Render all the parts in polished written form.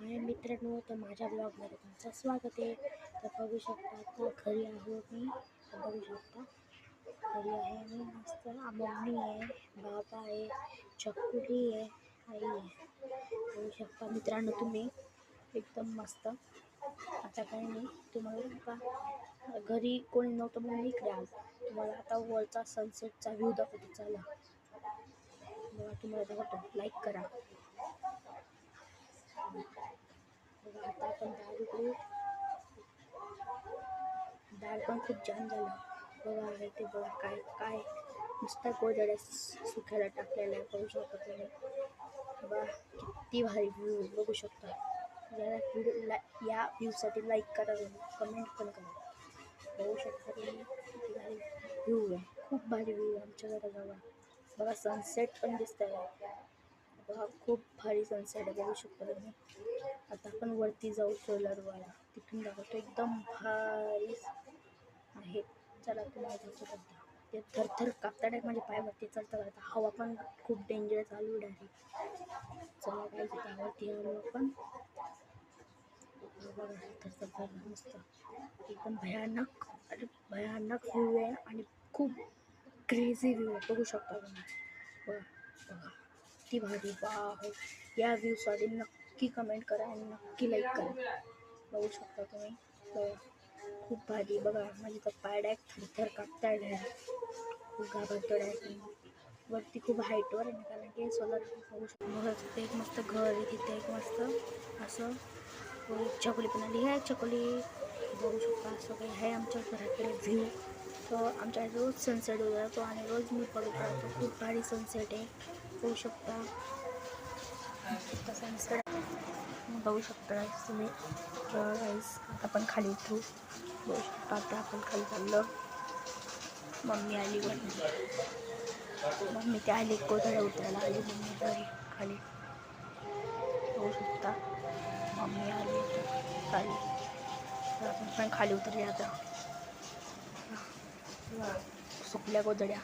हाय मित्रांनो, तर माझ्या ब्लॉगमध्ये तुमचं स्वागत आहे. तर बघू शकता आता घरी आहे मी. तर बघू शकता घरी आहे मी. मस्त मम्मी आहे, बाबा आहे, चकुली आहे, आई आहे. बघू शकता मित्रांनो तुम्ही, एकदम मस्त. आता काही नाही, तुम्हाला आता घरी कोणी नव्हतं म्हणून इकडे आज तुम्हाला आता वरचा सनसेटचा व्ह्यू दाखवतो. चला बघा, तुम्हाला दाखवतो, लाईक करा. बघा आता आपण डाळ उकळू. डाळ पण खूप छान झालं. बघा आहे ते, बघा काय काय नुसत्या गोधड्या सुखायला टाकलेल्या आहे. बघू शकता तुम्ही, बघा किती भारी व्ह्यू बघू शकता. या व्हिडिओ या व्ह्यूसाठी लाईक करा, कमेंट पण करा. बघू शकता तुम्ही किती भारी व्ह्यू आहे. खूप भारी व्ह्यू आहे आमच्या घराजवळ. बघा सनसेट पण दिसत आहे. बघा खूप भारी सनसेट आहे, बघू शकता तुम्ही. आता आपण वरती जाऊ सोलरवाला, तिथून दाखवतो. एकदम भारी आहे. चला तुम्हाला दाखवतो. ते थरथर कापताना माझ्या पायावरती चढतात. आता हवा पण खूप डेंजर चालू आहे. चला काय त्यावरती आलो आपण. बघा थरथर मस्त एकदम भयानक, अरे भयानक व्ह्यू आहे आणि खूप क्रेझी व्ह्यू आहे. बघू शकता तुम्ही. बघा बघा किती भारी. वाह, या व्ह्यूसाठी नक्की कमेंट करा आणि नक्की लाईक करा. बघू शकता तुम्ही. बघा खूप भारी. बघा माझी तर पाय डायरेक्ट थरथर कापताय. खूप घाबरतो डायरेक्ट. वरती खूप हाईटवर आहे, कारण की सोलर बघू शकतो. बघा तिथे एक मस्त घर आहे, तिथे एक मस्त असं चकोली पण आली आहे. चकोली बघू शकता, असं काही आहे आमच्या घराकडे व्ह्यू. तर आमच्या रोज सनसेट होत राहतो आणि रोज मी बघत राहतो. खूप भारी सनसेट आहे, बघू शकता. सनसेट बघू शकता तुम्ही. गाईस आता आपण खाली उतरू. बघू शकता आता आपण खाली चाललो. मम्मी आली वरती. मम्मी ते आली कोथळ्या उतरायला आली मम्मी घरी खाली. बघू शकता मम्मी आली खाली. तर आपण पण खाली उतरले आता. सुकल्या गोधड्या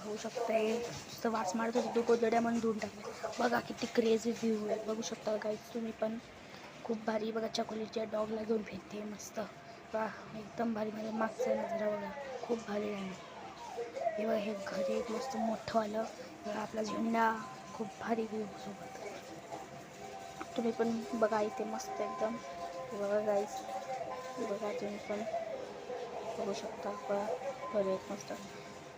बघू शकता. नुसतं वास मारत होतं, तो गोधड्या म्हणून धुवून टाकल्या. बघा किती क्रेझी व्ह्यू आहे, बघू शकता गाईस तुम्ही पण. खूप भारी. बघा चकोलीच्या डॉगला घेऊन फिरते मस्त. वा एकदम भारी. म्हणजे मागचा नजारा बघा, खूप भारी आहे. हे बघा हे घर एक मस्त मोठं आलं. बघा आपला झेंडा, खूप भारी व्ह्यू सोबत. तुम्ही पण बघा इथे मस्त एकदम. बघा गाईस, बघा तुम्ही पण बघू शकता. घर एक मस्त.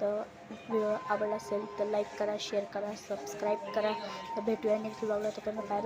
तर व्हिडिओ आवडला असेल तर लाईक करा, शेअर करा, सबस्क्राईब करा. तर भेटूया नेक्स्ट व्लॉगला. तर बाय बाय.